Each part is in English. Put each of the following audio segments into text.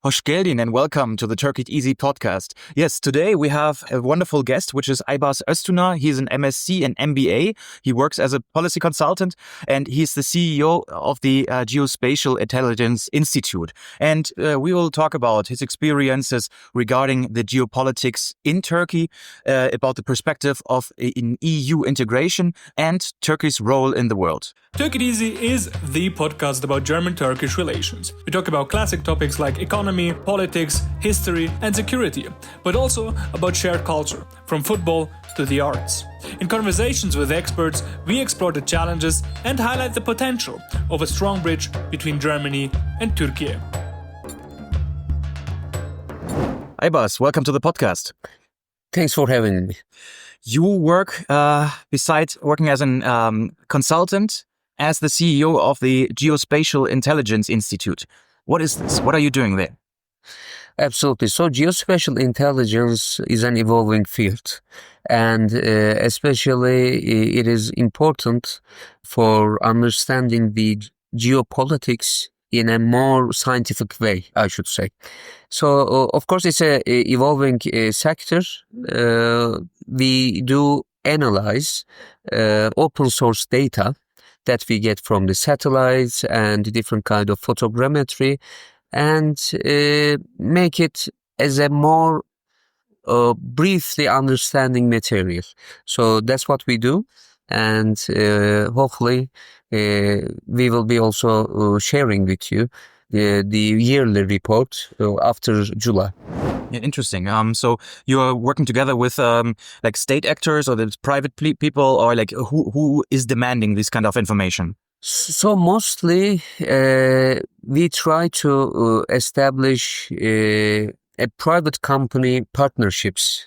Hoş geldin and welcome to the TÜRK IT podcast. Yes, today we have a wonderful guest, which is Aybars Öztuna. He's an MSc and MBA. He works as a policy consultant and he's the CEO of the Geospatial Intelligence Institute. And we will talk about his experiences regarding the geopolitics in Turkey, about the perspective of in EU integration and Turkey's role in the world. TÜRK IT is the podcast about German-Turkish relations. We talk about classic topics like economy, politics, history, and security, but also about shared culture, from football to the arts. In conversations with experts, we explore the challenges and highlight the potential of a strong bridge between Germany and Turkey. Aybars, welcome to the podcast. Thanks for having me. You work, besides working as a consultant, as the CEO of the Geospatial Intelligence Institute. What is this? What are you doing there? Absolutely. So geospatial intelligence is an evolving field, and especially it is important for understanding the geopolitics in a more scientific way, I should say. So, of course, it's a evolving sector. We do analyze open source data that we get from the satellites and different kind of photogrammetry, and make it as a more briefly understanding material. So that's what we do, and hopefully we will be also sharing with you the yearly report after July. Yeah, interesting. So you are working together with like state actors or the private people, or like who is demanding this kind of information? So mostly we try to establish a private company partnerships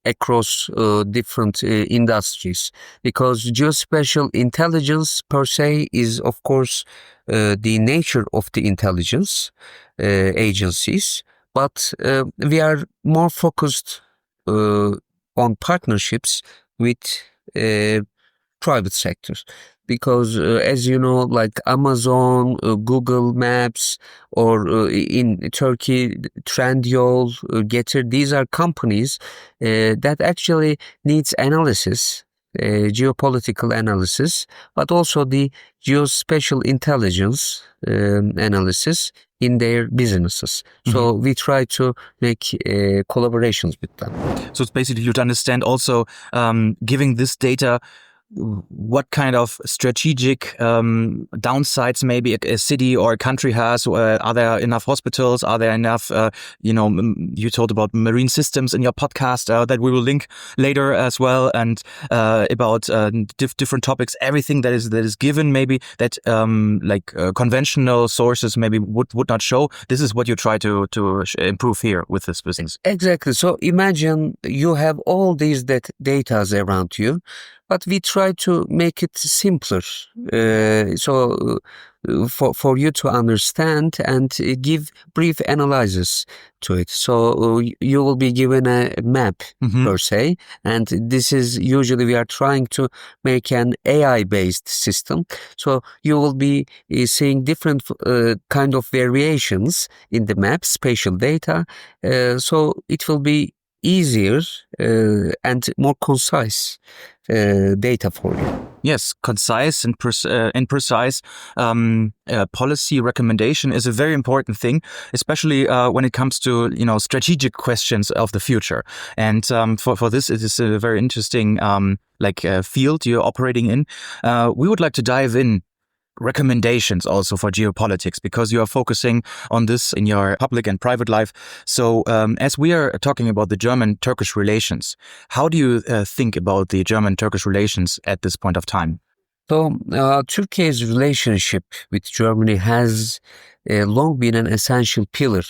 across different industries, because geospatial intelligence per se is, of course, the nature of the intelligence agencies. But we are more focused on partnerships with private sectors, because as you know, like Amazon, Google Maps, or in Turkey, Trendyol, Getir, these are companies that actually needs analysis, geopolitical analysis, but also the geospatial intelligence analysis in their businesses. So we try to make collaborations with them. So it's basically you to understand also giving this data what kind of strategic downsides maybe a city or a country has. Are there enough hospitals? Are there enough, you told about marine systems in your podcast that we will link later as well, and about different topics, everything that is given maybe that conventional sources maybe would not show. This is what you try to improve here with this business. Exactly. So imagine you have all these data around you, but we try to make it simpler, so for you to understand and give brief analysis to it. So you will be given a map per se, and this is usually we are trying to make an AI-based system. So you will be seeing different kind of variations in the map, spatial data. So it will be easier and more concise data for you. Yes, concise and precise policy recommendation is a very important thing, especially when it comes to strategic questions of the future. And for this, it is a very interesting field you're operating in. We would like to dive in recommendations also for geopolitics, because you are focusing on this in your public and private life. So as we are talking about the German-Turkish relations, how do you think about the German-Turkish relations at this point of time? So Turkey's relationship with Germany has long been an essential pillar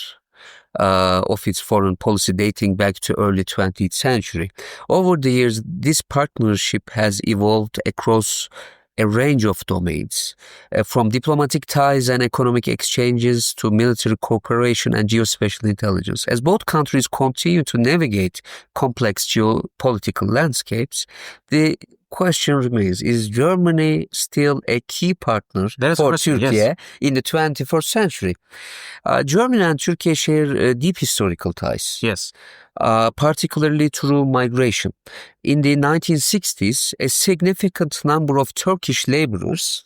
of its foreign policy, dating back to early 20th century. Over the years, this partnership has evolved across a range of domains, from diplomatic ties and economic exchanges to military cooperation and geospatial intelligence. As both countries continue to navigate complex geopolitical landscapes, the question remains, is Germany still a key partner for Turkey in the 21st century? Germany and Turkey share deep historical ties. Yes. Particularly through migration. In the 1960s, a significant number of Turkish laborers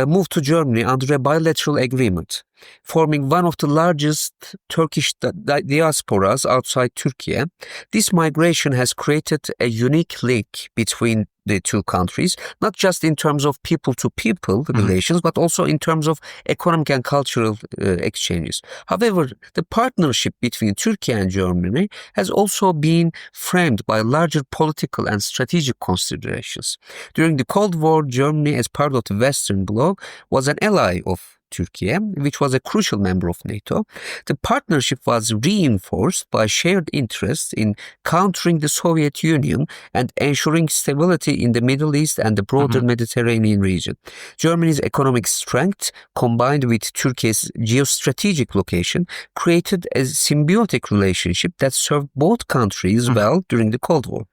moved to Germany under a bilateral agreement, forming one of the largest Turkish diasporas outside Turkey. This migration has created a unique link between the two countries, not just in terms of people-to-people relations, but also in terms of economic and cultural exchanges. However, the partnership between Turkey and Germany has also been framed by larger political and strategic considerations. During the Cold War, Germany, as part of the Western Bloc, was an ally of Turkey, which was a crucial member of NATO. The partnership was reinforced by shared interests in countering the Soviet Union and ensuring stability in the Middle East and the broader Mediterranean region. Germany's economic strength, combined with Turkey's geostrategic location, created a symbiotic relationship that served both countries well during the Cold War.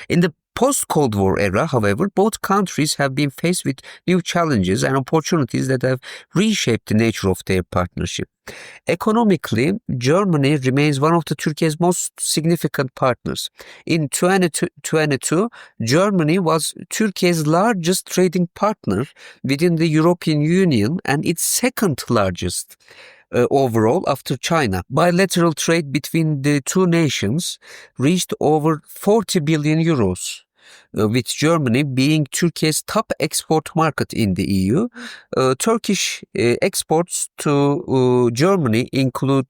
In the post-Cold War era, however, both countries have been faced with new challenges and opportunities that have reshaped the nature of their partnership. Economically, Germany remains one of Turkey's most significant partners. In 2022, Germany was Turkey's largest trading partner within the European Union and its second largest overall after China. Bilateral trade between the two nations reached over 40 billion euros. With Germany being Turkey's top export market in the EU. Turkish exports to Germany include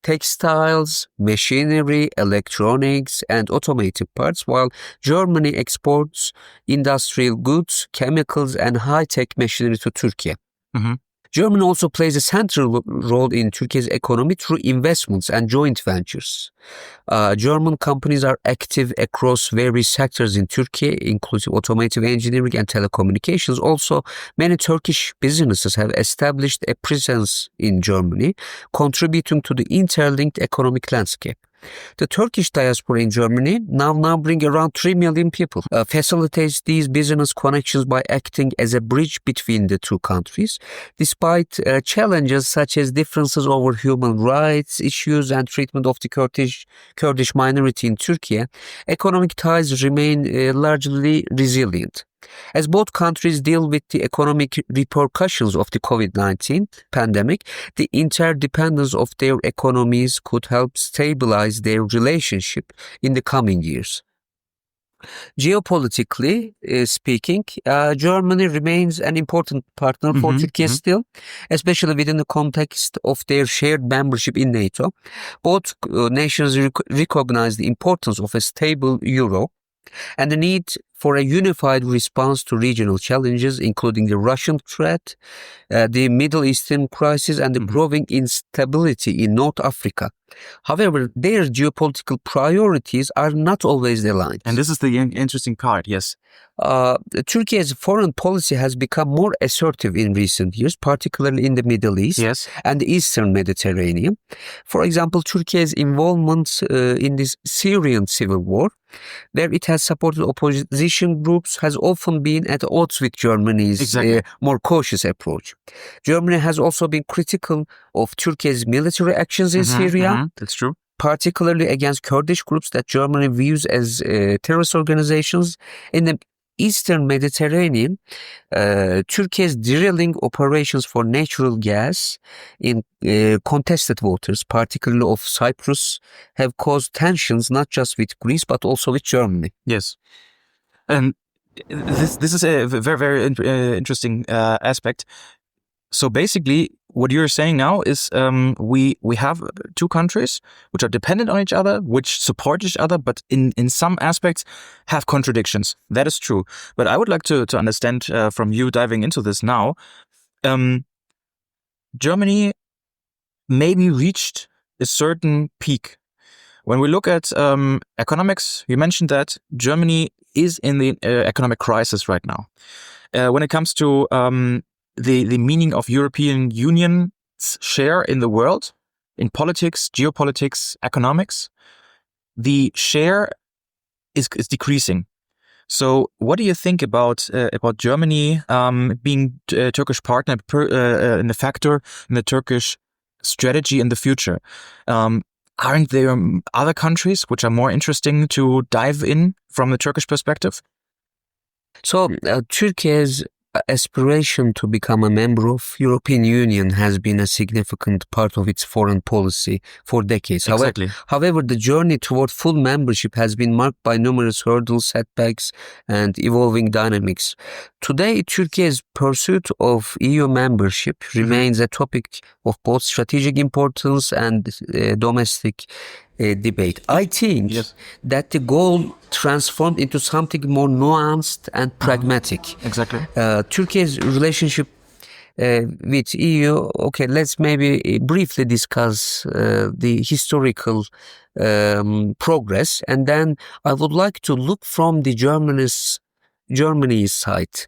textiles, machinery, electronics, and automotive parts, while Germany exports industrial goods, chemicals, and high-tech machinery to Turkey. Germany also plays a central role in Turkey's economy through investments and joint ventures. German companies are active across various sectors in Turkey, including automotive engineering and telecommunications. Also, many Turkish businesses have established a presence in Germany, contributing to the interlinked economic landscape. The Turkish diaspora in Germany, now numbering around 3 million people, facilitates these business connections by acting as a bridge between the two countries. Despite challenges such as differences over human rights issues and treatment of the Kurdish minority in Turkey, economic ties remain largely resilient. As both countries deal with the economic repercussions of the COVID-19 pandemic, the interdependence of their economies could help stabilize their relationship in the coming years. Geopolitically speaking, Germany remains an important partner for Turkey still, especially within the context of their shared membership in NATO. Both nations recognize the importance of a stable euro and the need for a unified response to regional challenges, including the Russian threat, the Middle Eastern crisis, and the growing instability in North Africa. However, their geopolitical priorities are not always aligned. And this is the interesting part, yes. Turkey's foreign policy has become more assertive in recent years, particularly in the Middle East and the Eastern Mediterranean. For example, Turkey's involvement in this Syrian civil war, where it has supported opposition groups, has often been at odds with Germany's more cautious approach. Germany has also been critical of Turkey's military actions in Syria. That's true. Particularly against Kurdish groups that Germany views as terrorist organizations. In the Eastern Mediterranean, Turkey's drilling operations for natural gas in contested waters, particularly of Cyprus, have caused tensions not just with Greece but also with Germany. Yes. And this is a very, very interesting aspect. So basically, what you're saying now is we have two countries which are dependent on each other, which support each other, but in some aspects have contradictions. That is true. But I would like to understand from you diving into this now, Germany maybe reached a certain peak. When we look at economics, you mentioned that Germany is in the economic crisis right now. When it comes to the meaning of European Union's share in the world, in politics, geopolitics, economics, the share is decreasing. So, what do you think about Germany being a Turkish partner and a factor in the Turkish strategy in the future? Aren't there other countries which are more interesting to dive in from the Turkish perspective? So, Turkey's aspiration to become a member of European Union has been a significant part of its foreign policy for decades. Exactly. However, the journey toward full membership has been marked by numerous hurdles, setbacks, and evolving dynamics. Today, Turkey's pursuit of EU membership remains a topic of both strategic importance and domestic debate. I think that the goal transformed into something more nuanced and pragmatic. Exactly. Turkey's relationship with EU, okay, let's maybe briefly discuss the historical progress, and then I would like to look from the Germany's side,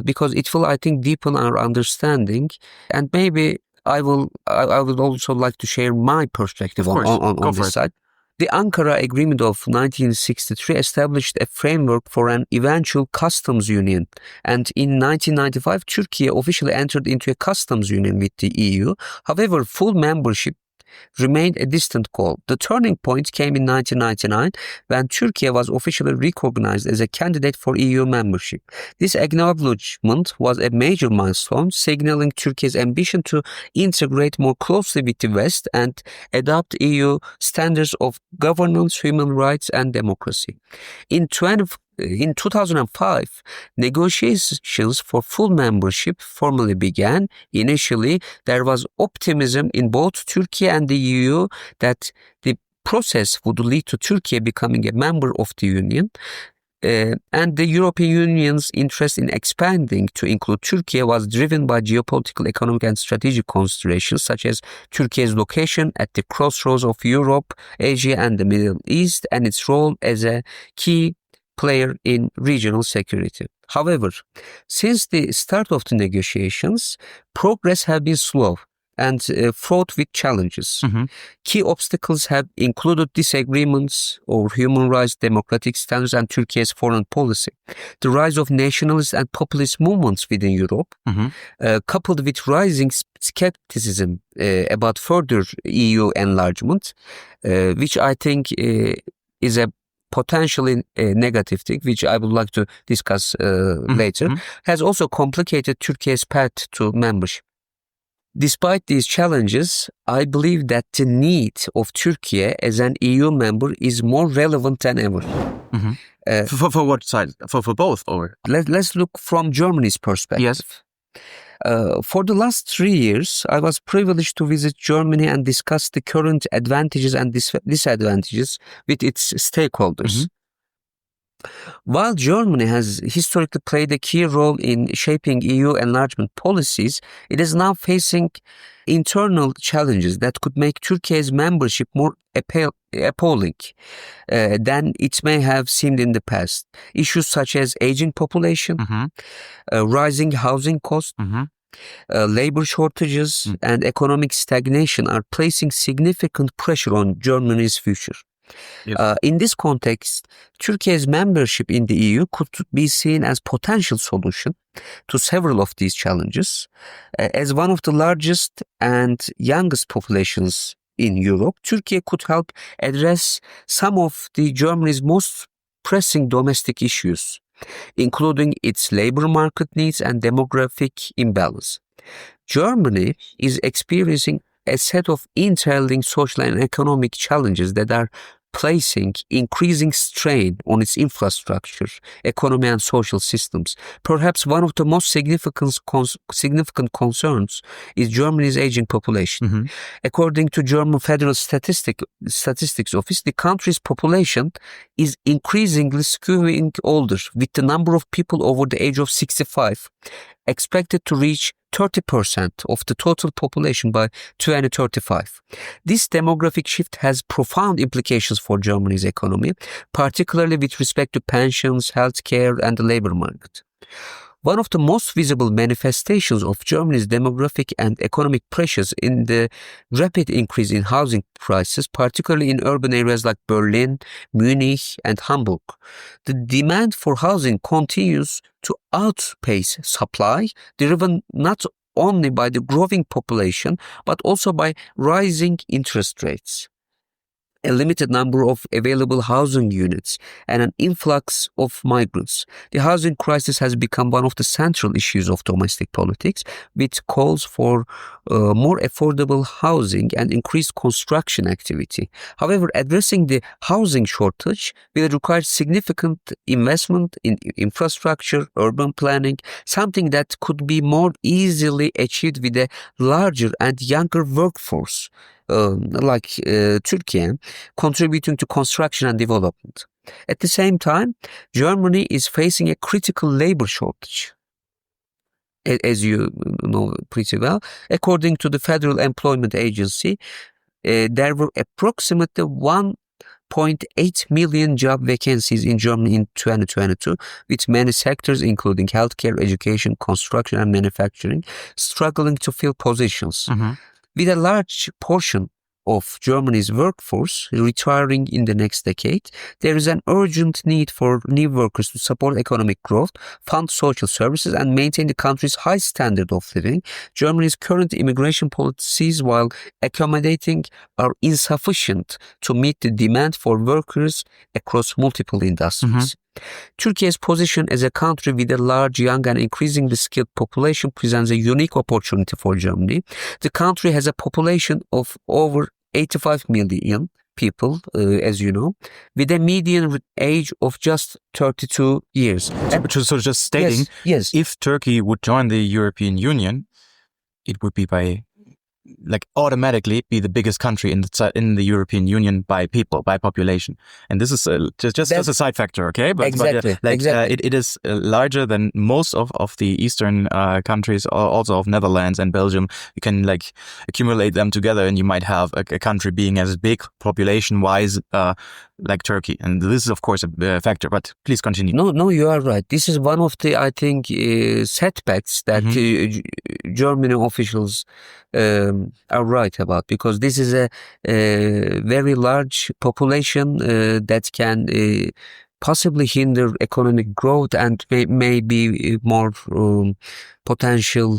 because it will, I think, deepen our understanding, and maybe I would also like to share my perspective on this side. The Ankara Agreement of 1963 established a framework for an eventual customs union, and in 1995, Turkey officially entered into a customs union with the EU. However, full membership remained a distant goal. The turning point came in 1999 when Turkey was officially recognized as a candidate for EU membership. This acknowledgement was a major milestone, signaling Turkey's ambition to integrate more closely with the West and adopt EU standards of governance, human rights, and democracy. In 2005, negotiations for full membership formally began. Initially, there was optimism in both Turkey and the EU that the process would lead to Turkey becoming a member of the Union. And the European Union's interest in expanding to include Turkey was driven by geopolitical, economic, and strategic considerations, such as Turkey's location at the crossroads of Europe, Asia, and the Middle East, and its role as a key player in regional security. However, since the start of the negotiations, progress has been slow and fraught with challenges. Key obstacles have included disagreements over human rights, democratic standards, and Turkey's foreign policy. The rise of nationalist and populist movements within Europe, coupled with rising skepticism about further EU enlargement, which I think is a potentially negative thing, which I would like to discuss later, has also complicated Turkey's path to membership. Despite these challenges, I believe that the need of Turkey as an EU member is more relevant than ever. For what side? For both? Or Let's look from Germany's perspective. Yes. For the last 3 years, I was privileged to visit Germany and discuss the current advantages and disadvantages with its stakeholders. While Germany has historically played a key role in shaping EU enlargement policies, it is now facing internal challenges that could make Turkey's membership more appalling than it may have seemed in the past. Issues such as aging population, rising housing costs, labor shortages, and economic stagnation are placing significant pressure on Germany's future. In this context, Turkey's membership in the EU could be seen as potential solution to several of these challenges. As one of the largest and youngest populations in Europe, Turkey could help address some of Germany's most pressing domestic issues, including its labor market needs and demographic imbalance. Germany is experiencing a set of interlinked social and economic challenges that are placing increasing strain on its infrastructure, economy, and social systems. Perhaps one of the most significant concerns is Germany's aging population. According to German Federal Statistics Office, the country's population is increasingly skewing older, with the number of people over the age of 65 expected to reach 30% of the total population by 2035. This demographic shift has profound implications for Germany's economy, particularly with respect to pensions, healthcare, and the labor market. One of the most visible manifestations of Germany's demographic and economic pressures in the rapid increase in housing prices, particularly in urban areas like Berlin, Munich, and Hamburg. The demand for housing continues to outpace supply, driven not only by the growing population, but also by rising interest rates, a limited number of available housing units, and an influx of migrants. The housing crisis has become one of the central issues of domestic politics, with calls for more affordable housing and increased construction activity. However, addressing the housing shortage will require significant investment in infrastructure, urban planning, something that could be more easily achieved with a larger and younger workforce, like Turkey, contributing to construction and development. At the same time, Germany is facing a critical labor shortage, as you know pretty well. According to the Federal Employment Agency, there were approximately 1.8 million job vacancies in Germany in 2022, with many sectors, including healthcare, education, construction, and manufacturing, struggling to fill positions. With a large portion of Germany's workforce retiring in the next decade, there is an urgent need for new workers to support economic growth, fund social services, and maintain the country's high standard of living. Germany's current immigration policies, while accommodating, are insufficient to meet the demand for workers across multiple industries. Turkey's position as a country with a large, young, and increasingly skilled population presents a unique opportunity for Germany. The country has a population of over 85 million people, as you know, with a median age of just 32 years. So just stating, yes. If Turkey would join the European Union, it would be automatically be the biggest country in the European Union by people, by population, and this is just a side factor, okay? But exactly. It is larger than most of the Eastern countries, also of Netherlands and Belgium. You can accumulate them together, and you might have a country being as big population-wise like Turkey, and this is of course a factor. But please continue. No, you are right. This is one of the, I think, setbacks that German officials are right about, because this is a very large population that can possibly hinder economic growth and may be more potential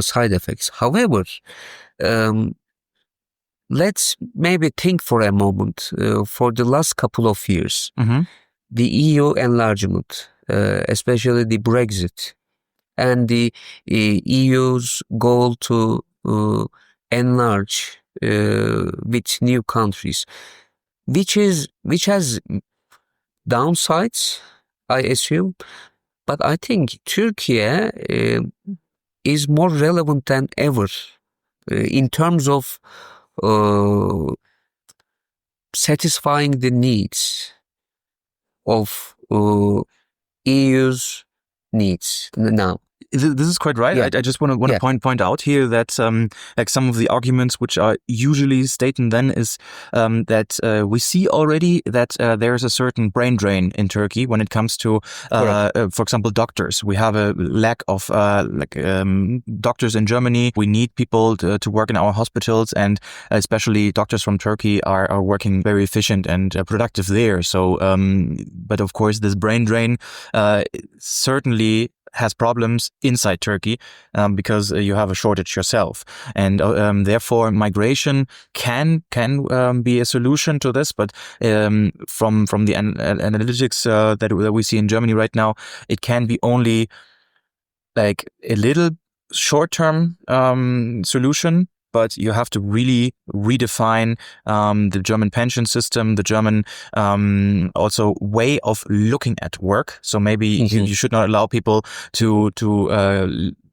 side effects. However, let's maybe think for a moment. For the last couple of years, the EU enlargement, especially the Brexit, and the EU's goal to enlarge with new countries, which has downsides, I assume, but I think Turkey is more relevant than ever in terms of satisfying the needs of EU's needs now. This is quite right. Yeah. I just want to point out here that some of the arguments which are usually stated then is that we see already that there is a certain brain drain in Turkey when it comes to, for example, doctors. We have a lack of doctors in Germany. We need people to work in our hospitals, and especially doctors from Turkey are working very efficient and productive there. So, but of course, this brain drain certainly has problems inside Turkey because you have a shortage yourself, and therefore migration can be a solution to this. But from the analytics that we see in Germany right now, it can be only like a little short-term solution. But you have to really redefine the German pension system, the German also way of looking at work. So maybe you should not allow people to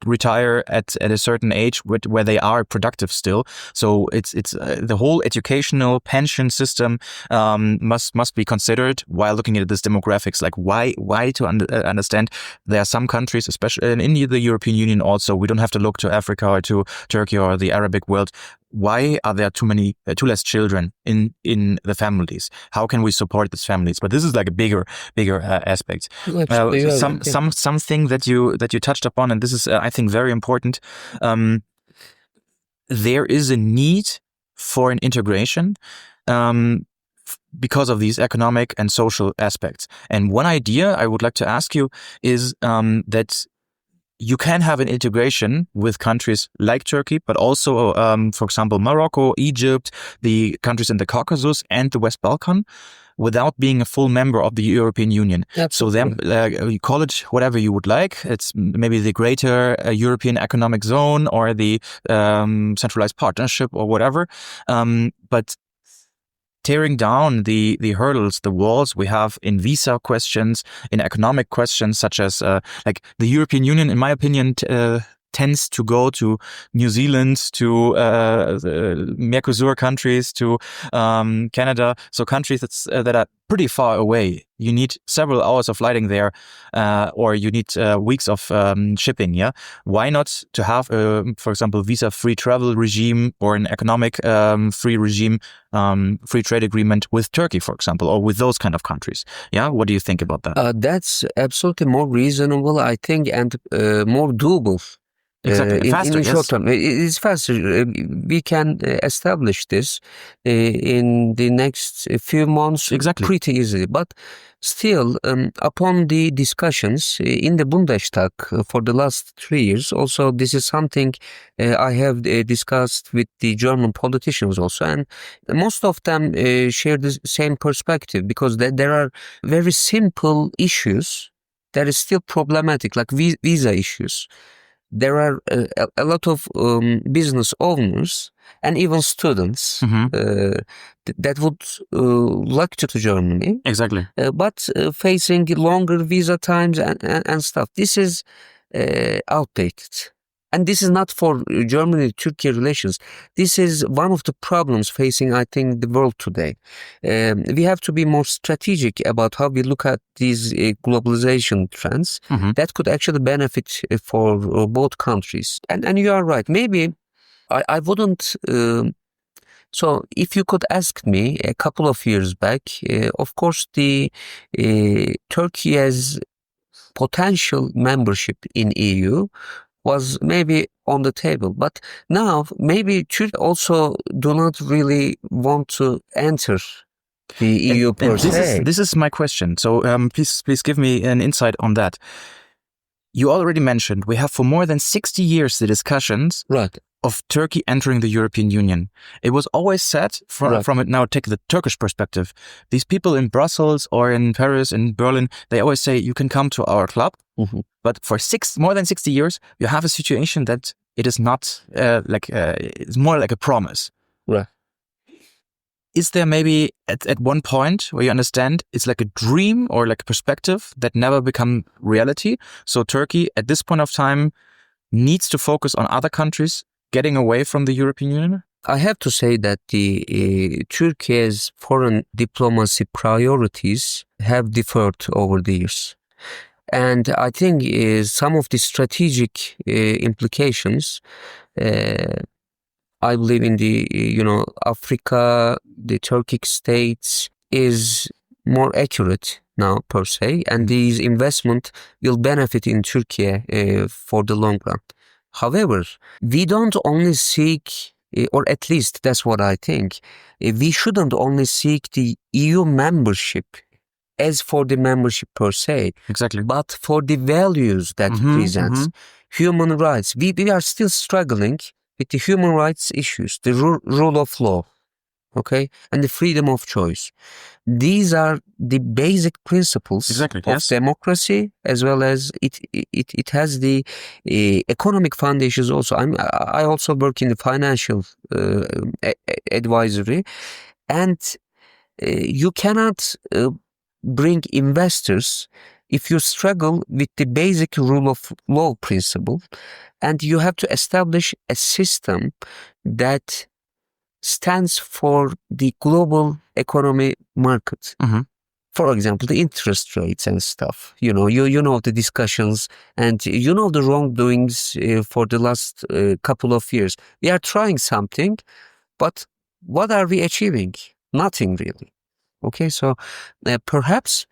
retire at a certain age where they are productive still. So it's the whole educational pension system must be considered while looking at this demographics. Like why to understand there are some countries, especially in the European Union also, we don't have to look to Africa or to Turkey or the Arabic world, why are there too less children in the families? How can we support these families? But this is like a bigger aspect. Something that you touched upon, and this is I think very important. There is a need for an integration because of these economic and social aspects. And one idea I would like to ask you is that you can have an integration with countries like Turkey, but also, for example, Morocco, Egypt, the countries in the Caucasus and the West Balkan, without being a full member of the European Union. Absolutely. So then you call it whatever you would like. It's maybe the Greater European Economic Zone or the Centralized Partnership or whatever. But tearing down the hurdles, the walls we have in visa questions, in economic questions, such as like the European Union, in my opinion, tends to go to New Zealand, to Mercosur countries, to Canada, so countries that are pretty far away. You need several hours of flighting there, or you need weeks of shipping. Yeah, why not to have, for example, visa-free travel regime or an economic free regime, free trade agreement with Turkey, for example, or with those kind of countries? Yeah, what do you think about that? That's absolutely more reasonable, I think, and more doable. Exactly, faster. In Yes. short term, it's faster. We can establish this in the next few months pretty easily. But still, upon the discussions in the Bundestag for the last 3 years, also this is something I have discussed with the German politicians also, and most of them share the same perspective, because there are very simple issues that is still problematic, like visa issues. There are a lot of business owners and even students that would like to Germany. Exactly. But facing longer visa times and stuff. This is outdated. And this is not for Germany-Turkey relations. This is one of the problems facing, I think, the world today. We have to be more strategic about how we look at these globalization trends that could actually benefit for both countries. And you are right. Maybe I wouldn't... So if you could ask me a couple of years back, of course, the Turkey has potential membership in EU was maybe on the table. But now maybe Turkey also do not really want to enter the EU per se. This is my question. So please give me an insight on that. You already mentioned we have for more than 60 years the discussions of Turkey entering the European Union. It was always said from it. Now take the Turkish perspective. These people in Brussels or in Paris, in Berlin, they always say you can come to our club. But for more than 60 years, you have a situation that it is not it's more like a promise. Right. Is there maybe at one point where you understand it's like a dream or like a perspective that never become reality? So Turkey at this point of time needs to focus on other countries getting away from the European Union? I have to say that the Turkey's foreign diplomacy priorities have differed over the years. And I think some of the strategic implications, I believe in the, Africa, the Turkic states is more accurate now per se, and these investment will benefit in Turkey for the long run. However, we don't only seek, or at least that's what I think, we shouldn't only seek the EU membership as for the membership per se, but for the values that it presents. Human rights. We are still struggling with the human rights issues, the rule of law, and the freedom of choice. These are the basic principles of democracy, as well as it has the economic foundations also. I also work in the financial advisory, and you cannot bring investors if you struggle with the basic rule of law principle, and you have to establish a system that stands for the global economy market. For example, the interest rates and stuff. You know the discussions and you know the wrongdoings for the last couple of years. We are trying something, but what are we achieving? Nothing really. Okay, so perhaps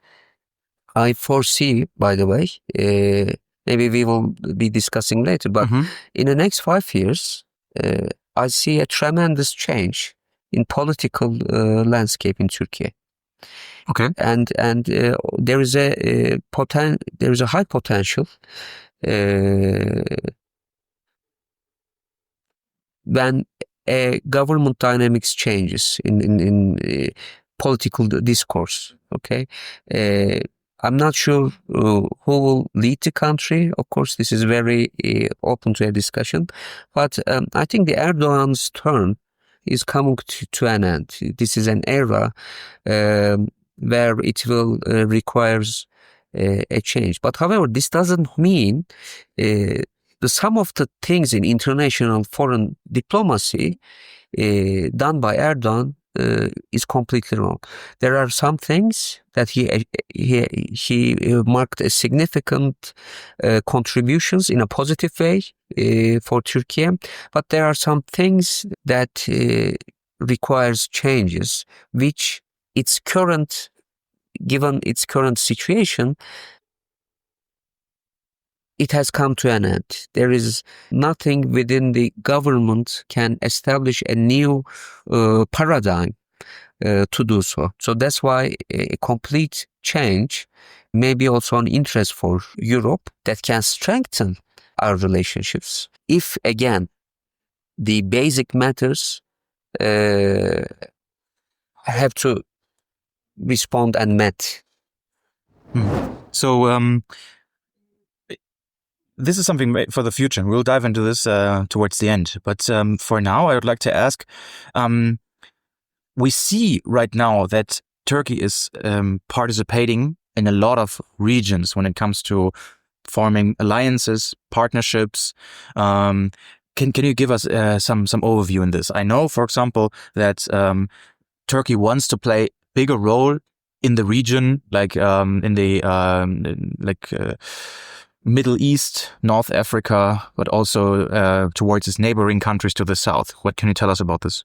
I foresee, by the way, maybe we will be discussing later, but in the next 5 years, I see a tremendous change in political landscape in Turkey. Okay. And there is a high potential when government dynamics changes in political discourse. Okay, I'm not sure who will lead the country. Of course, this is very open to a discussion, but I think the Erdogan's turn is coming to an end. This is an era where it will requires a change. But however, this doesn't mean some of the things in international foreign diplomacy done by Erdogan is completely wrong. There are some things that he marked as significant contributions in a positive way for Turkey, but there are some things that requires changes, which given its current situation, it has come to an end. There is nothing within the government can establish a new paradigm to do so. So that's why a complete change may be also an interest for Europe that can strengthen our relationships. If, again, the basic matters have to respond and met. So this is something for the future, and we'll dive into this towards the end. But for now, I would like to ask, we see right now that Turkey is participating in a lot of regions when it comes to forming alliances, partnerships. Can you give us some overview in this? I know, for example, that Turkey wants to play a bigger role in the region, like in the Middle East, North Africa, but also towards its neighboring countries to the south. What can you tell us about this?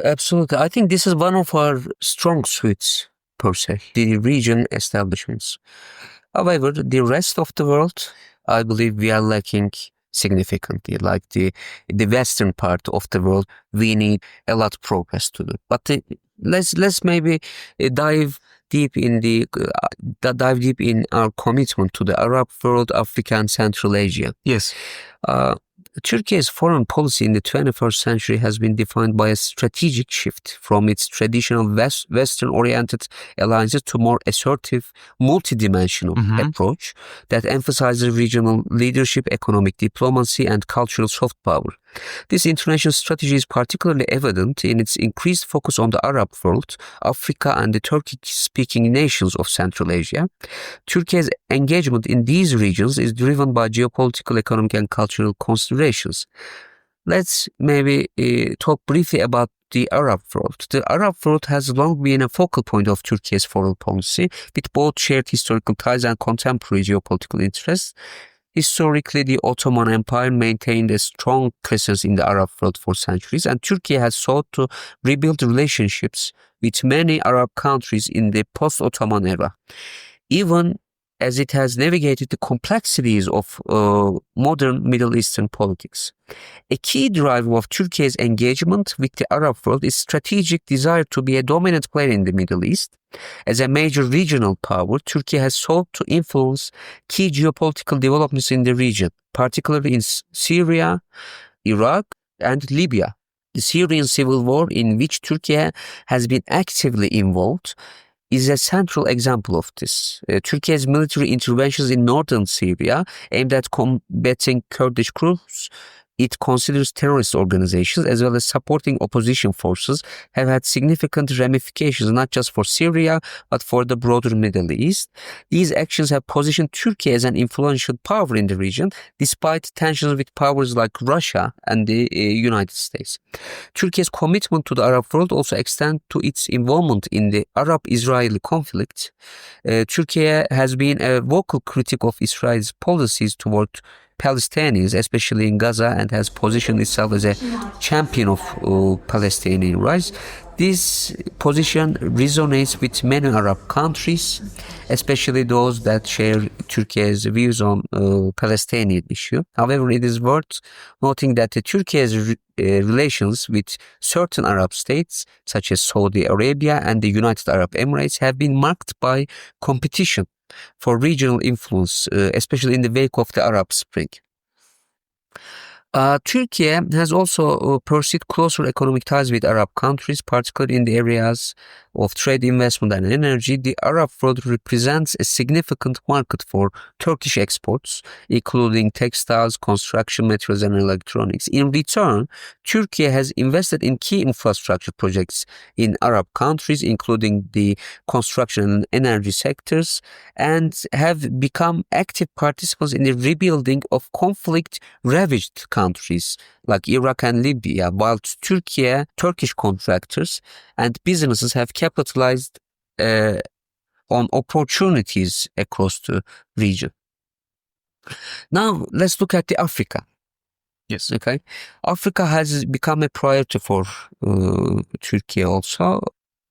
Absolutely. I think this is one of our strong suits, per se, the region establishments. However, the rest of the world, I believe we are lacking significantly. Like the western part of the world, we need a lot of progress to do. But let's maybe dive deep in our commitment to the Arab world, Africa, and Central Asia. Yes. Turkey's foreign policy in the 21st century has been defined by a strategic shift from its traditional Western-oriented alliances to more assertive, multidimensional approach that emphasizes regional leadership, economic diplomacy, and cultural soft power. This international strategy is particularly evident in its increased focus on the Arab world, Africa, and the Turkic-speaking nations of Central Asia. Turkey's engagement in these regions is driven by geopolitical, economic, and cultural considerations. Let's maybe talk briefly about the Arab world. The Arab world has long been a focal point of Turkey's foreign policy, with both shared historical ties and contemporary geopolitical interests. Historically, the Ottoman Empire maintained a strong presence in the Arab world for centuries, and Turkey has sought to rebuild relationships with many Arab countries in the post-Ottoman era, even as it has navigated the complexities of modern Middle Eastern politics. A key driver of Turkey's engagement with the Arab world is strategic desire to be a dominant player in the Middle East. As a major regional power, Turkey has sought to influence key geopolitical developments in the region, particularly in Syria, Iraq, and Libya. The Syrian civil war, in which Turkey has been actively involved, is a central example of this. Turkey's military interventions in northern Syria aimed at combating Kurdish groups it considers terrorist organizations as well as supporting opposition forces have had significant ramifications not just for Syria but for the broader Middle East. These actions have positioned Turkey as an influential power in the region despite tensions with powers like Russia and the United States. Turkey's commitment to the Arab world also extends to its involvement in the Arab-Israeli conflict. Turkey has been a vocal critic of Israel's policies toward Palestinians, especially in Gaza, and has positioned itself as a champion of Palestinian rights. This position resonates with many Arab countries, especially those that share Turkey's views on Palestinian issue. However, it is worth noting that Turkey's relations with certain Arab states, such as Saudi Arabia and the United Arab Emirates, have been marked by competition for regional influence, especially in the wake of the Arab Spring. Turkey has also pursued closer economic ties with Arab countries, particularly in the areas of trade, investment and energy. The Arab world represents a significant market for Turkish exports, including textiles, construction materials and electronics. In return, Turkey has invested in key infrastructure projects in Arab countries, including the construction and energy sectors, and have become active participants in the rebuilding of conflict-ravaged countries like Iraq and Libya, while Turkish contractors and businesses have capitalized on opportunities across the region. Now, let's look at Africa. Yes. Okay. Africa has become a priority for Turkey also.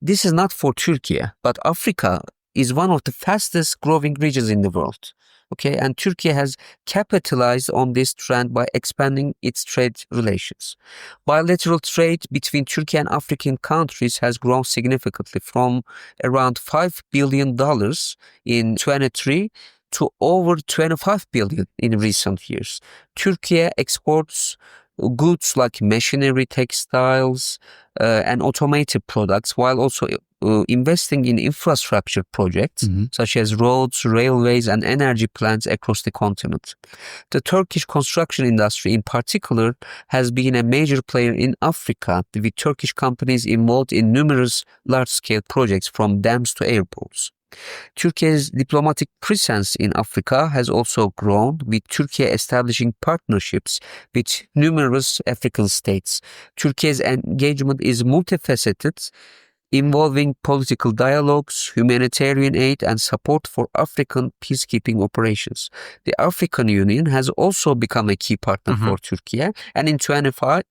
This is not for Turkey, but Africa is one of the fastest growing regions in the world. Okay, and Turkey has capitalized on this trend by expanding its trade relations. Bilateral trade between Turkey and African countries has grown significantly from around $5 billion in 2023 to over $25 billion in recent years. Turkey exports goods like machinery, textiles, and automated products, while also investing in infrastructure projects such as roads, railways, and energy plants across the continent. The Turkish construction industry in particular has been a major player in Africa, with Turkish companies involved in numerous large-scale projects from dams to airports. Turkey's diplomatic presence in Africa has also grown, with Turkey establishing partnerships with numerous African states. Turkey's engagement is multifaceted, involving political dialogues, humanitarian aid, and support for African peacekeeping operations. The African Union has also become a key partner for Turkey, and in 2005,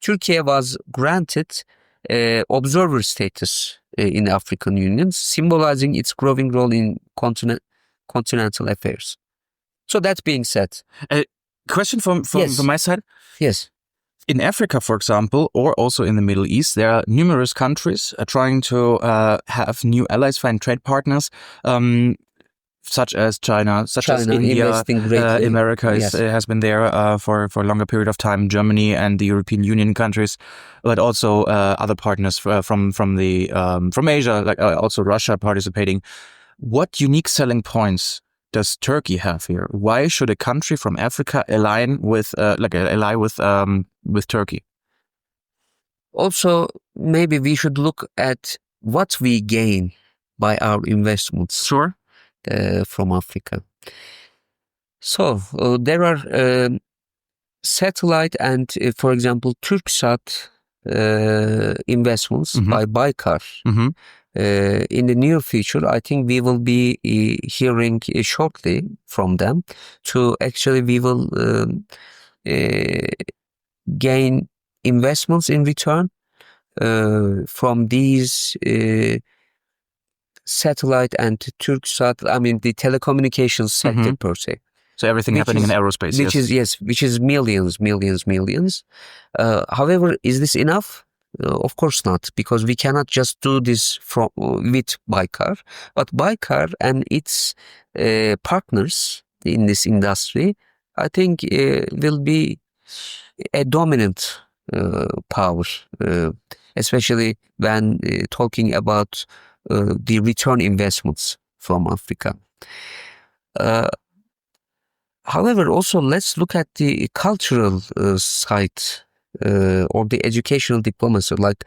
Turkey was granted observer status in the African Union, symbolizing its growing role in continental affairs. So that being said, question from my side. Yes. In Africa, for example, or also in the Middle East, there are numerous countries trying to have new allies, find trade partners, such as China, as India, America has been there for a longer period of time, Germany and the European Union countries, but also other partners from Asia, like also Russia participating. What unique selling points does Turkey have here? Why should a country from Africa ally with Turkey? Also, maybe we should look at what we gain by our investments. Sure. From Africa. So there are satellite and, for example, Turksat investments by Baykar. In the near future, I think we will be hearing shortly from them. We will gain investments in return from these satellite and Turksat, the telecommunications sector per se. So everything happening in aerospace, which is millions. However, is this enough? Of course not, because we cannot just do this with Baykar. But Baykar and its partners in this industry, I think, will be a dominant power, especially when talking about the return investments from Africa. However, also let's look at the cultural side or the educational diplomacy. Like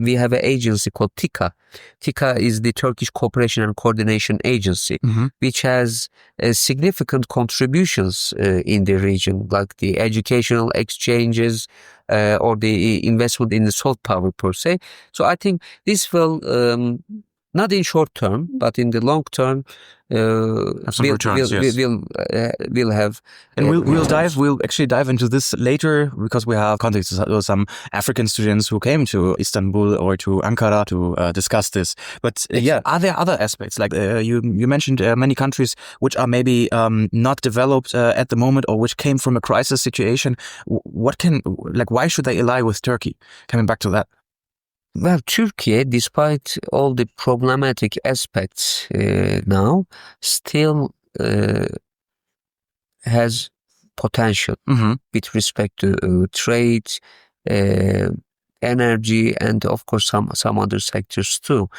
we have an agency called TİKA. TİKA is the Turkish Cooperation and Coordination Agency, which has significant contributions in the region, like the educational exchanges or the investment in the soft power per se. So I think this will, not in short term, but in the long term, We'll have, and we'll actually dive into this later, because we have contacts with some African students who came to Istanbul or to Ankara to discuss this. But are there other aspects, like you mentioned many countries which are maybe not developed at the moment, or which came from a crisis situation? Why should they ally with Turkey? Coming back to that. Well, Turkey, despite all the problematic aspects now, still has potential with respect to trade, energy, and of course some other sectors too.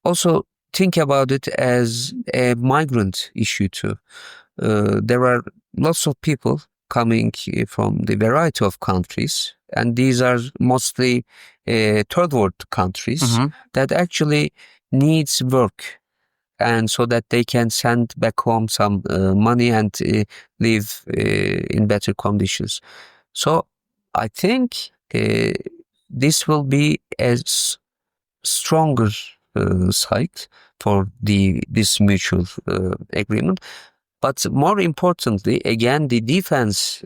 Also, think about it as a migrant issue too. There are lots of people coming from the variety of countries, and these are mostly third world countries that actually needs work, and so that they can send back home some money and live in better conditions. So I think this will be a stronger side for this mutual agreement. But more importantly, again, the defense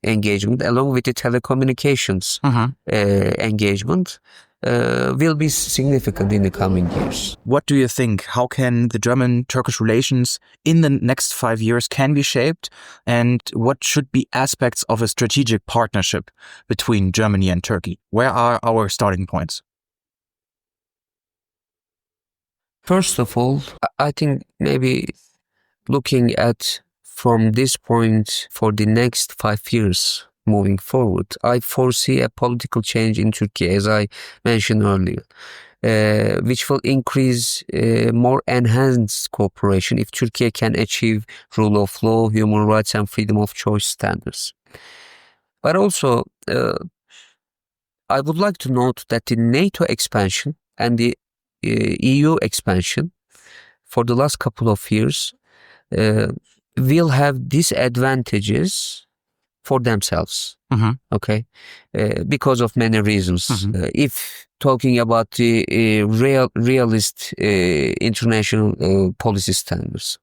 engagement, along with the telecommunications engagement, will be significant in the coming years. What do you think? How can the German-Turkish relations in the next 5 years can be shaped? And what should be aspects of a strategic partnership between Germany and Turkey? Where are our starting points? First of all, I think maybe looking at from this point for the next 5 years moving forward, I foresee a political change in Turkey, as I mentioned earlier, which will increase more enhanced cooperation if Turkey can achieve rule of law, human rights, and freedom of choice standards. But also, I would like to note that the NATO expansion and the EU expansion for the last couple of years will have disadvantages for themselves, okay, because of many reasons. If talking about the realist international policy standards.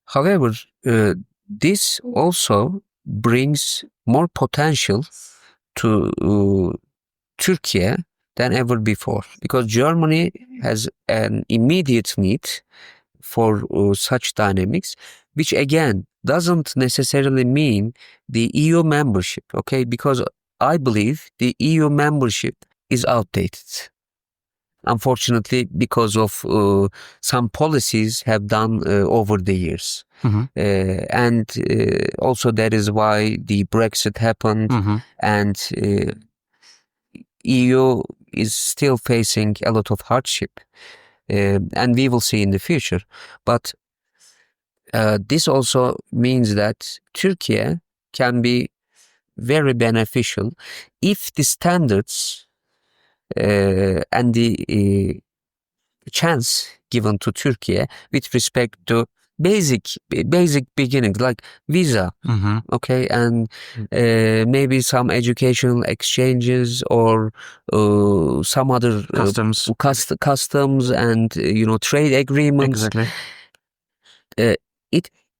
However, this also brings more potential to Turkey than ever before, because Germany has an immediate need for such dynamics, which again doesn't necessarily mean the EU membership, okay? Because I believe the EU membership is outdated, unfortunately, because of some policies have done over the years. And also that is why the Brexit happened, and EU is still facing a lot of hardship, and we will see in the future. But this also means that Turkey can be very beneficial if the standards and the chance given to Turkey with respect to basic beginnings like visa, okay, and maybe some educational exchanges or some other customs and trade agreements. Exactly.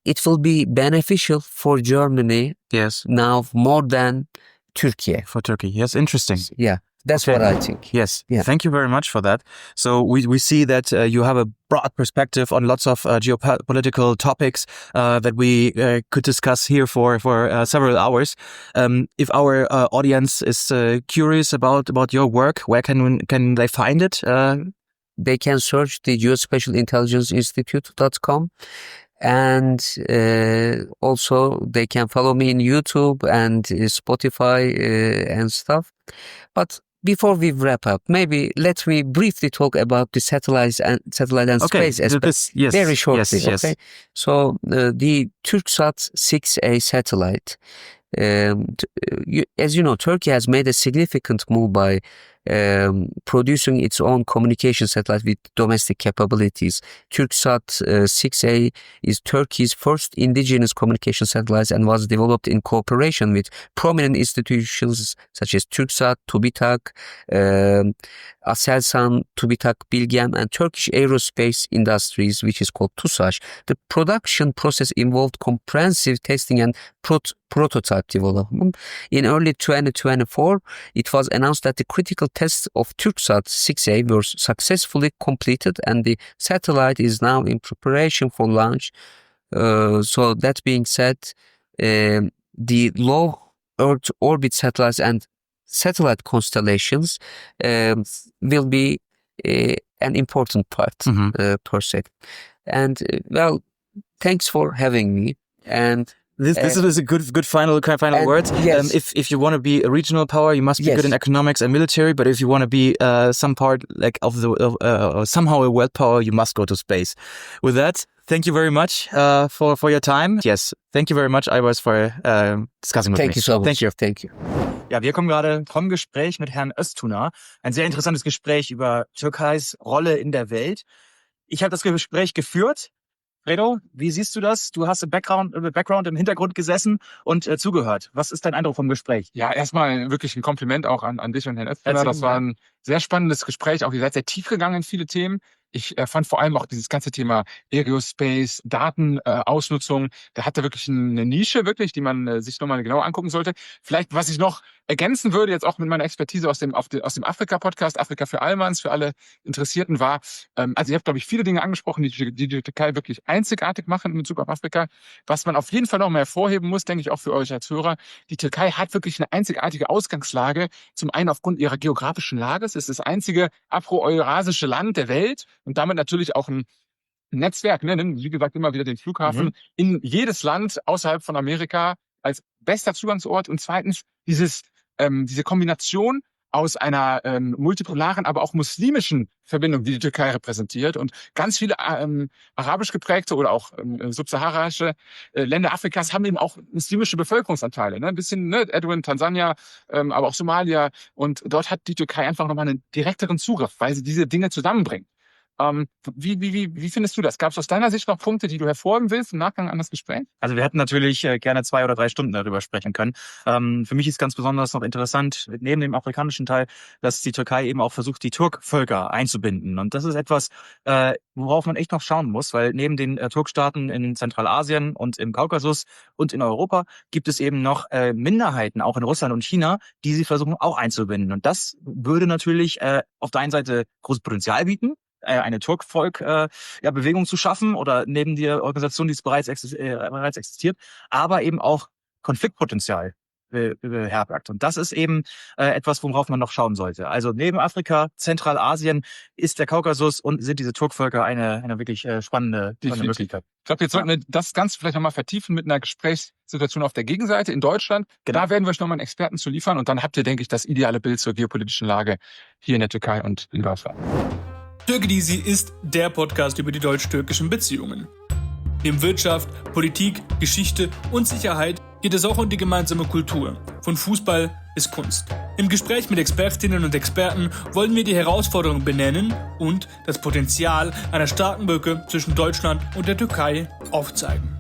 It will be beneficial for Germany. Yes. Now more than Turkey. For Turkey. Yes, interesting. Yeah. That's what I think. Yes. Yeah. Thank you very much for that. So we see that you have a broad perspective on lots of geopolitical topics that we could discuss here for several hours. If our audience is curious about your work, where can they find it? They can search the Geospatial Intelligence Institute.com. And also they can follow me in YouTube and Spotify and stuff. But before we wrap up, maybe let me briefly talk about the satellite and space aspect. Very shortly. Yes. So the TürkSat 6A satellite, as you know, Turkey has made a significant move by producing its own communication satellite with domestic capabilities. TürkSat 6A is Turkey's first indigenous communication satellite and was developed in cooperation with prominent institutions such as TürkSat, TÜBİTAK, Aselsan, TÜBİTAK Bilgem, and Turkish Aerospace Industries, which is called TUSAŞ. The production process involved comprehensive testing and prototype development. In early 2024, it was announced that the critical tests of TürkSat 6A were successfully completed and the satellite is now in preparation for launch. So that being said, the low Earth orbit satellites and satellite constellations will be an important part per se. And well, thanks for having me. And This is a good final word. Yes. If you want to be a regional power, you must be good in economics and military. But if you want to be some part like somehow a world power, you must go to space. With that, thank you very much for your time. Yes, thank you very much, Aybars, for discussing with me. Thank you so much. Thank you. Ja, wir kommen gerade vom Gespräch mit Herrn Öztuna. Ein sehr interessantes Gespräch über Türkeis Rolle in der Welt. Ich habe das Gespräch geführt. Fredo, wie siehst du das? Du hast im Background im Hintergrund gesessen und zugehört. Was ist dein Eindruck vom Gespräch? Ja, erstmal wirklich ein Kompliment auch an dich und Herrn Öztuna. Das war ein sehr spannendes Gespräch. Auch ihr seid sehr tief gegangen in viele Themen. Ich fand vor allem auch dieses ganze Thema Aerospace, Datenausnutzung, da hat er wirklich eine Nische, wirklich, die man sich nochmal genauer angucken sollte. Vielleicht, was ich noch ergänzen würde, jetzt auch mit meiner Expertise aus dem Afrika-Podcast, Afrika für Allmanns, für alle Interessierten war, also ihr habt, glaube ich, viele Dinge angesprochen, die die Türkei wirklich einzigartig machen in Bezug auf Afrika. Was man auf jeden Fall noch mal hervorheben muss, denke ich auch für euch als Hörer, die Türkei hat wirklich eine einzigartige Ausgangslage, zum einen aufgrund ihrer geografischen Lage. Es ist das einzige afro-eurasische Land der Welt und damit natürlich auch ein Netzwerk, ne? Wie gesagt, immer wieder den Flughafen in jedes Land außerhalb von Amerika als bester Zugangsort und zweitens diese Kombination aus einer multipolaren, aber auch muslimischen Verbindung, die die Türkei repräsentiert. Und ganz viele arabisch geprägte oder auch subsaharische Länder Afrikas haben eben auch muslimische Bevölkerungsanteile. Ne? Ein bisschen Edwin, Tansania, aber auch Somalia. Und dort hat die Türkei einfach nochmal einen direkteren Zugriff, weil sie diese Dinge zusammenbringt. Wie findest du das? Gab es aus deiner Sicht noch Punkte, die du hervorheben willst im Nachgang an das Gespräch? Also wir hätten natürlich gerne 2 oder 3 Stunden darüber sprechen können. Für mich ist ganz besonders noch interessant, neben dem afrikanischen Teil, dass die Türkei eben auch versucht, die Turkvölker einzubinden. Und das ist etwas, worauf man echt noch schauen muss, weil neben den Turkstaaten in Zentralasien und im Kaukasus und in Europa gibt es eben noch Minderheiten, auch in Russland und China, die sie versuchen auch einzubinden. Und das würde natürlich auf der einen Seite großes Potenzial bieten, eine Turkvolk-Bewegung zu schaffen oder neben der Organisation, die es bereits existiert, aber eben auch Konfliktpotenzial beherbergt. Und das ist eben etwas, worauf man noch schauen sollte. Also neben Afrika, Zentralasien ist der Kaukasus und sind diese Turkvölker eine wirklich spannende Möglichkeit. Ich glaube, jetzt sollten wir das Ganze vielleicht nochmal vertiefen mit einer Gesprächssituation auf der Gegenseite in Deutschland. Genau. Da werden wir euch nochmal einen Experten zu liefern und dann habt ihr, denke ich, das ideale Bild zur geopolitischen Lage hier in der Türkei und in Deutschland. TÜRK IT ist der Podcast über die deutsch-türkischen Beziehungen. Neben Wirtschaft, Politik, Geschichte und Sicherheit geht es auch um die gemeinsame Kultur. Von Fußball bis Kunst. Im Gespräch mit Expertinnen und Experten wollen wir die Herausforderungen benennen und das Potenzial einer starken Brücke zwischen Deutschland und der Türkei aufzeigen.